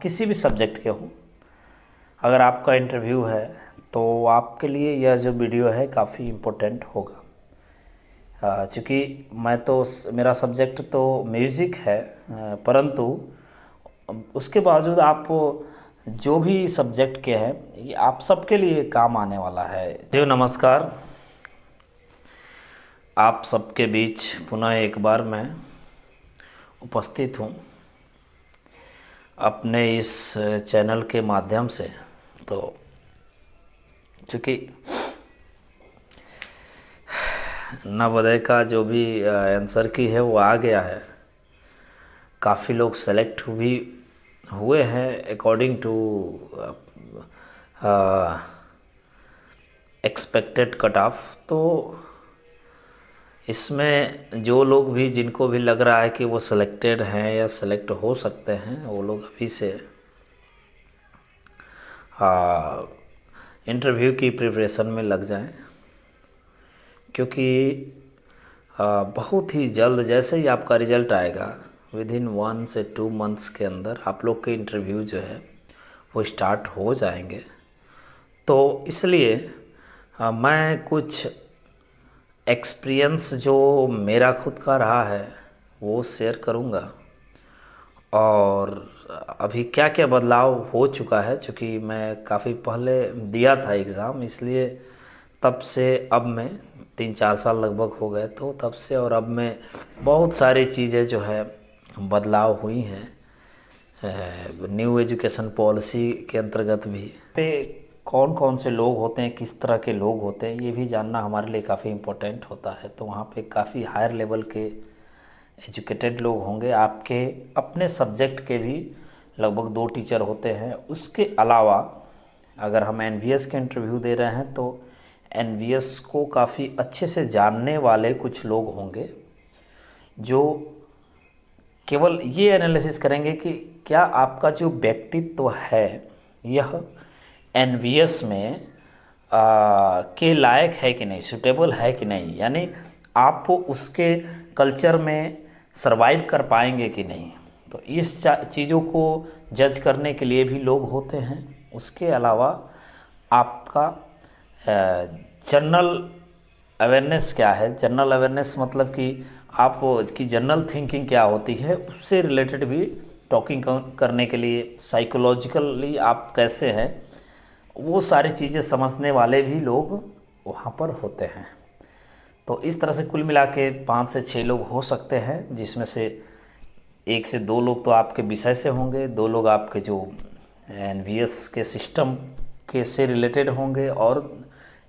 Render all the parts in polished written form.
किसी भी सब्जेक्ट के हो, अगर आपका इंटरव्यू है तो आपके लिए यह जो वीडियो है काफ़ी इम्पोर्टेंट होगा। चूँकि मैं तो मेरा सब्जेक्ट तो म्यूज़िक है, परंतु उसके बावजूद आप जो भी सब्जेक्ट के हैं ये आप सबके लिए काम आने वाला है। देव नमस्कार, आप सबके बीच पुनः एक बार मैं उपस्थित हूँ अपने इस चैनल के माध्यम से। तो चूँकि नवोदय का जो भी आंसर की है वो आ गया है, काफ़ी लोग सेलेक्ट भी हुए हैं according to expected cut off. तो इसमें जो लोग भी, जिनको भी लग रहा है कि वो सिलेक्टेड हैं या सेलेक्ट हो सकते हैं, वो लोग अभी से इंटरव्यू की प्रिपरेशन में लग जाएं, क्योंकि बहुत ही जल्द जैसे ही आपका रिज़ल्ट आएगा, विद इन 1 से 2 मंथ्स के अंदर आप लोग के इंटरव्यू जो है वो स्टार्ट हो जाएंगे। तो इसलिए मैं कुछ एक्सपीरियंस जो मेरा खुद का रहा है वो शेयर करूँगा, और अभी क्या क्या बदलाव हो चुका है। चूँकि मैं काफ़ी पहले दिया था एग्ज़ाम, इसलिए तब से अब मैं 3-4 साल लगभग हो गए, तो तब से और अब में बहुत सारी चीज़ें जो है बदलाव हुई हैं। न्यू एजुकेशन पॉलिसी के अंतर्गत भी पे कौन कौन से लोग होते हैं, किस तरह के लोग होते हैं, ये भी जानना हमारे लिए काफ़ी इम्पोर्टेंट होता है। तो वहाँ पे काफ़ी हायर लेवल के एजुकेटेड लोग होंगे। आपके अपने सब्जेक्ट के भी लगभग 2 टीचर होते हैं। उसके अलावा अगर हम एनवीएस के इंटरव्यू दे रहे हैं तो एनवीएस को काफ़ी अच्छे से जानने वाले कुछ लोग होंगे, जो केवल ये एनालिसिस करेंगे कि क्या आपका जो व्यक्तित्व है यह एनवीएस में के लायक है कि नहीं, सूटेबल है कि नहीं, यानी आप उसके कल्चर में सरवाइव कर पाएंगे कि नहीं। तो इस चीज़ों को जज करने के लिए भी लोग होते हैं। उसके अलावा आपका जनरल अवेयरनेस क्या है। जनरल अवेयरनेस मतलब कि आप की जनरल थिंकिंग क्या होती है, उससे रिलेटेड भी टॉकिंग करने के लिए, साइकोलॉजिकली आप कैसे हैं, वो सारी चीज़ें समझने वाले भी लोग वहाँ पर होते हैं। तो इस तरह से कुल मिला के 5 से 6 लोग हो सकते हैं, जिसमें से 1 से 2 लोग तो आपके विषय से होंगे, 2 लोग आपके जो एनवीएस के सिस्टम के से रिलेटेड होंगे, और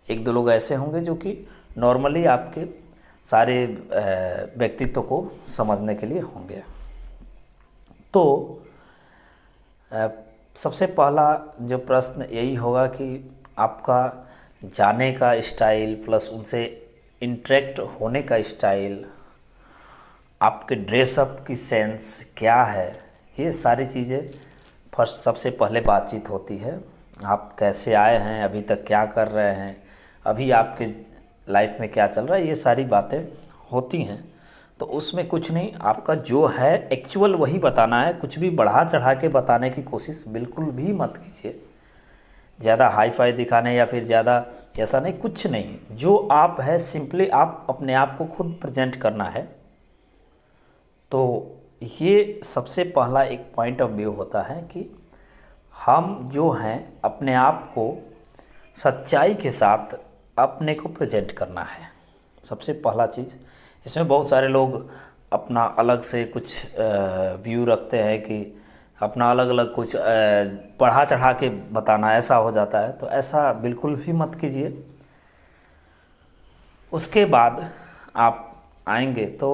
1-2 लोग ऐसे होंगे जो कि नॉर्मली आपके सारे व्यक्तित्व को समझने के लिए होंगे। तो सबसे पहला जो प्रश्न यही होगा कि आपका जाने का स्टाइल प्लस उनसे इंटरेक्ट होने का स्टाइल, आपके ड्रेसअप की सेंस क्या है, ये सारी चीज़ें फर्स्ट सबसे पहले बातचीत होती है। आप कैसे आए हैं, अभी तक क्या कर रहे हैं, अभी आपके लाइफ में क्या चल रहा है, ये सारी बातें होती हैं। तो उसमें कुछ नहीं, आपका जो है एक्चुअल वही बताना है। कुछ भी बढ़ा चढ़ा के बताने की कोशिश बिल्कुल भी मत कीजिए, ज़्यादा हाई फाई दिखाने या फिर ज़्यादा ऐसा नहीं, कुछ नहीं। जो आप है सिंपली आप अपने आप को खुद प्रेजेंट करना है। तो ये सबसे पहला एक पॉइंट ऑफ व्यू होता है कि हम जो हैं अपने आप को सच्चाई के साथ अपने को प्रेजेंट करना है, सबसे पहला चीज़। इसमें बहुत सारे लोग अपना अलग से कुछ व्यू रखते हैं कि अपना अलग अलग कुछ बढ़ा चढ़ा के बताना, ऐसा हो जाता है। तो ऐसा बिल्कुल भी मत कीजिए। उसके बाद आप आएंगे तो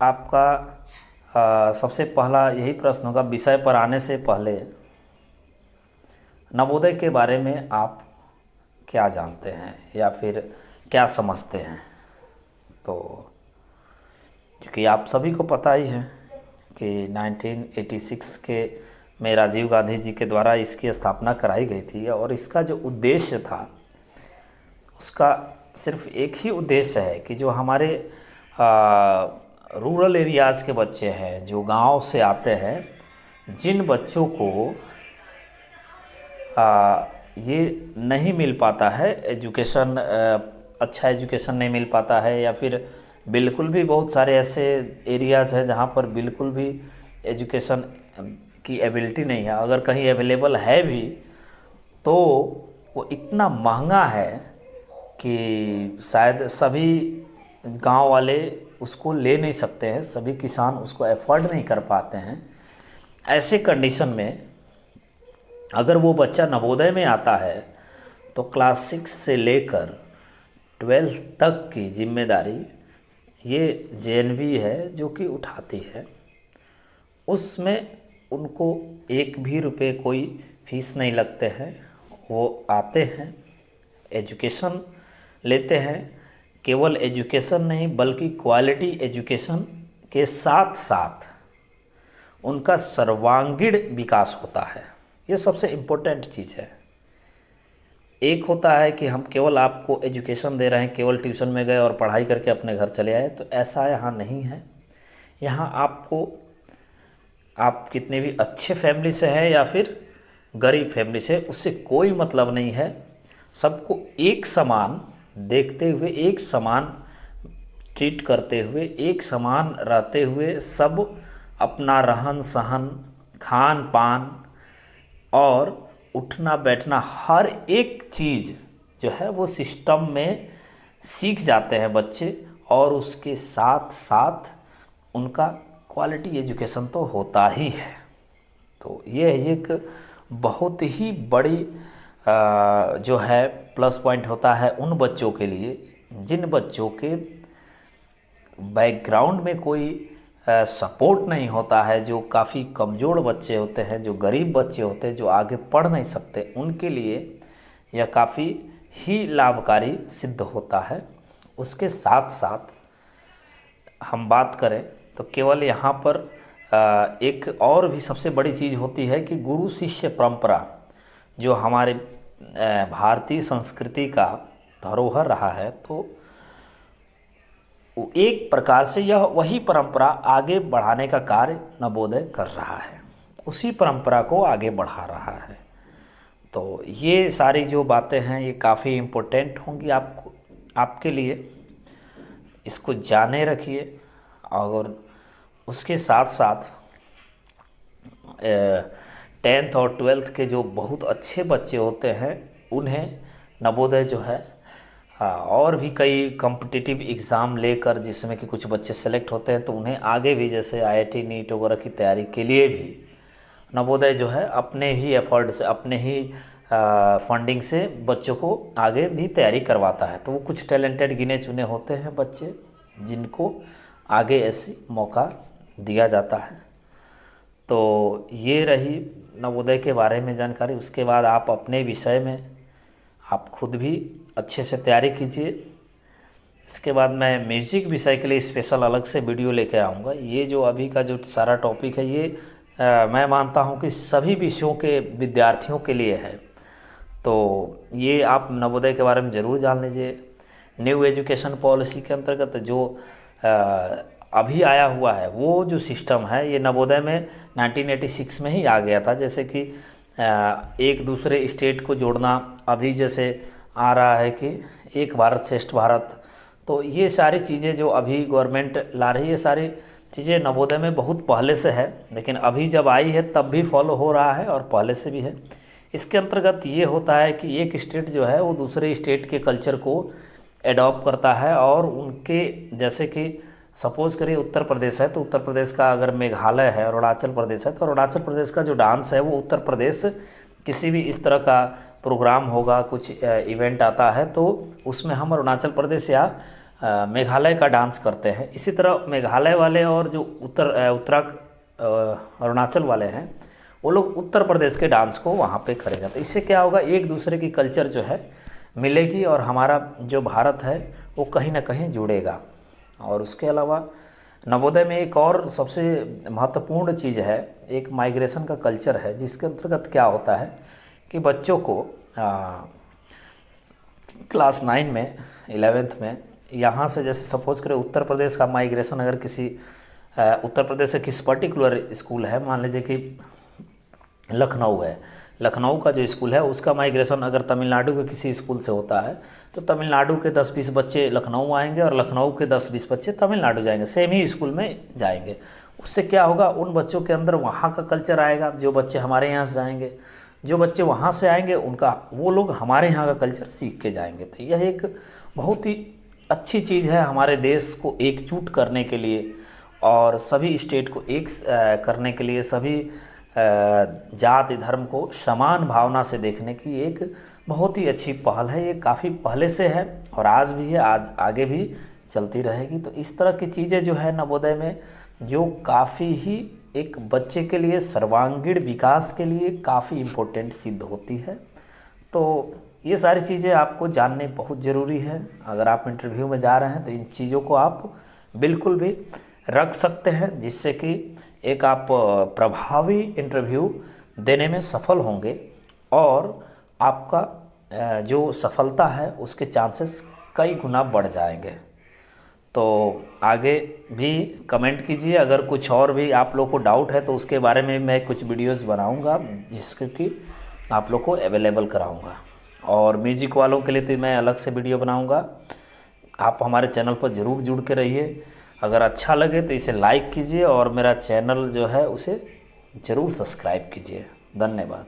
आपका सबसे पहला यही प्रश्न होगा, विषय पर आने से पहले नवोदय के बारे में आप क्या जानते हैं या फिर क्या समझते हैं। तो क्योंकि आप सभी को पता ही है कि 1986 के में राजीव गांधी जी के द्वारा इसकी स्थापना कराई गई थी, और इसका जो उद्देश्य था उसका सिर्फ एक ही उद्देश्य है कि जो हमारे रूरल एरियाज़ के बच्चे हैं, जो गांव से आते हैं, जिन बच्चों को ये नहीं मिल पाता है एजुकेशन, अच्छा एजुकेशन नहीं मिल पाता है, या फिर बिल्कुल भी बहुत सारे ऐसे एरियाज़ हैं जहाँ पर बिल्कुल भी एजुकेशन की एबिलिटी नहीं है, अगर कहीं अवेलेबल है भी तो वो इतना महंगा है कि शायद सभी गांव वाले उसको ले नहीं सकते हैं, सभी किसान उसको अफोर्ड नहीं कर पाते हैं। ऐसे कंडीशन में अगर वो बच्चा नवोदय में आता है तो क्लास 6 से लेकर 12th तक की जिम्मेदारी ये जेएनवी है जो कि उठाती है। उसमें उनको एक भी रुपए कोई फीस नहीं लगते हैं, वो आते हैं, एजुकेशन लेते हैं। केवल एजुकेशन नहीं बल्कि क्वालिटी एजुकेशन के साथ साथ उनका सर्वांगीण विकास होता है। ये सबसे इम्पोर्टेंट चीज़ है। एक होता है कि हम केवल आपको एजुकेशन दे रहे हैं, केवल ट्यूशन में गए और पढ़ाई करके अपने घर चले आए, तो ऐसा यहाँ नहीं है। यहाँ आपको, आप कितने भी अच्छे फैमिली से हैं या फिर गरीब फैमिली से, उससे कोई मतलब नहीं है। सबको एक समान देखते हुए, एक समान ट्रीट करते हुए, एक समान रहते हुए, सब अपना रहन सहन, खान पान और उठना बैठना हर एक चीज़ जो है वो सिस्टम में सीख जाते हैं बच्चे, और उसके साथ साथ उनका क्वालिटी एजुकेशन तो होता ही है। तो ये एक बहुत ही बड़ी जो है प्लस पॉइंट होता है उन बच्चों के लिए जिन बच्चों के बैकग्राउंड में कोई सपोर्ट नहीं होता है, जो काफ़ी कमज़ोर बच्चे होते हैं, जो गरीब बच्चे होते हैं, जो आगे पढ़ नहीं सकते, उनके लिए यह काफ़ी ही लाभकारी सिद्ध होता है। उसके साथ साथ हम बात करें तो केवल यहाँ पर एक और भी सबसे बड़ी चीज़ होती है कि गुरु शिष्य परंपरा जो हमारे भारतीय संस्कृति का धरोहर रहा है, तो एक प्रकार से यह वही परंपरा आगे बढ़ाने का कार्य नवोदय कर रहा है, उसी परंपरा को आगे बढ़ा रहा है। तो ये सारी जो बातें हैं ये काफ़ी इम्पोर्टेंट होंगी आपको, आपके लिए। इसको जाने रखिए, और उसके साथ साथ 10th और 12th के जो बहुत अच्छे बच्चे होते हैं उन्हें नवोदय जो है और भी कई कॉम्पिटिटिव एग्ज़ाम लेकर, जिसमें कि कुछ बच्चे सेलेक्ट होते हैं तो उन्हें आगे भी, जैसे आईआईटी नीट वगैरह की तैयारी के लिए भी नवोदय जो है अपने ही एफर्ट से, अपने ही फंडिंग से बच्चों को आगे भी तैयारी करवाता है। तो वो कुछ टैलेंटेड गिने चुने होते हैं बच्चे जिनको आगे ऐसी मौका दिया जाता है। तो ये रही नवोदय के बारे में जानकारी। उसके बाद आप अपने विषय में आप खुद भी अच्छे से तैयारी कीजिए। इसके बाद मैं म्यूजिक विषय के लिए स्पेशल अलग से वीडियो लेकर आऊँगा। ये जो अभी का जो सारा टॉपिक है ये मैं मानता हूँ कि सभी विषयों के विद्यार्थियों के लिए है, तो ये आप नवोदय के बारे में ज़रूर जान लीजिए। न्यू एजुकेशन पॉलिसी के अंतर्गत जो अभी आया हुआ है वो जो सिस्टम है ये नवोदय में 1986 में ही आ गया था। जैसे कि एक दूसरे स्टेट को जोड़ना, अभी जैसे आ रहा है कि एक भारत श्रेष्ठ भारत, तो ये सारी चीज़ें जो अभी गवर्नमेंट ला रही है, सारी चीज़ें नवोदय में बहुत पहले से है, लेकिन अभी जब आई है तब भी फॉलो हो रहा है और पहले से भी है। इसके अंतर्गत ये होता है कि एक स्टेट जो है वो दूसरे स्टेट के कल्चर को एडॉप्ट करता है, और उनके, जैसे कि सपोज़ करिए उत्तर प्रदेश है तो उत्तर प्रदेश का, अगर मेघालय है, अरुणाचल प्रदेश है तो अरुणाचल प्रदेश का जो डांस है वो उत्तर प्रदेश, किसी भी इस तरह का प्रोग्राम होगा, कुछ इवेंट आता है तो उसमें हम अरुणाचल प्रदेश या मेघालय का डांस करते हैं। इसी तरह मेघालय वाले और जो अरुणाचल वाले हैं वो लोग उत्तर प्रदेश के डांस को वहाँ पे करेगा। तो इससे क्या होगा, एक दूसरे की कल्चर जो है मिलेगी और हमारा जो भारत है वो कहीं ना कहीं जुड़ेगा। और उसके अलावा नवोदय में एक और सबसे महत्वपूर्ण चीज़ है, एक माइग्रेशन का कल्चर है, जिसके अंतर्गत क्या होता है कि बच्चों को क्लास 9 में, 11th में यहाँ से, जैसे सपोज करें उत्तर प्रदेश का माइग्रेशन अगर किसी उत्तर प्रदेश से किस पर्टिकुलर स्कूल है, मान लीजिए कि लखनऊ है, लखनऊ का जो स्कूल है उसका माइग्रेशन अगर तमिलनाडु के किसी स्कूल से होता है तो तमिलनाडु के 10-20 बच्चे लखनऊ आएंगे और लखनऊ के 10-20 बच्चे तमिलनाडु जाएंगे, सेम ही स्कूल में जाएंगे। उससे क्या होगा, उन बच्चों के अंदर वहाँ का कल्चर आएगा। जो बच्चे हमारे यहाँ से जाएंगे, जो बच्चे वहाँ से आएंगे, उनका वो लोग हमारे यहाँ का कल्चर सीख के जाएंगे। तो यह एक बहुत ही अच्छी चीज़ है हमारे देश को एकजुट करने के लिए और सभी स्टेट को एक करने के लिए, सभी जाति धर्म को समान भावना से देखने की एक बहुत ही अच्छी पहल है। ये काफ़ी पहले से है और आज भी है, आज आगे भी चलती रहेगी। तो इस तरह की चीज़ें जो है नवोदय में, जो काफ़ी ही एक बच्चे के लिए सर्वांगीण विकास के लिए काफ़ी इम्पोर्टेंट सिद्ध होती है। तो ये सारी चीज़ें आपको जानने बहुत ज़रूरी है। अगर आप इंटरव्यू में जा रहे हैं तो इन चीज़ों को आप बिल्कुल भी रख सकते हैं, जिससे कि एक आप प्रभावी इंटरव्यू देने में सफल होंगे और आपका जो सफलता है उसके चांसेस कई गुना बढ़ जाएंगे। तो आगे भी कमेंट कीजिए, अगर कुछ और भी आप लोग को डाउट है तो उसके बारे में मैं कुछ वीडियोस बनाऊंगा जिसके कि आप लोग को अवेलेबल कराऊंगा। और म्यूजिक वालों के लिए तो मैं अलग से वीडियो बनाऊंगा। आप हमारे चैनल पर ज़रूर जुड़ के रहिए। अगर अच्छा लगे तो इसे लाइक कीजिए और मेरा चैनल जो है उसे ज़रूर सब्सक्राइब कीजिए। धन्यवाद।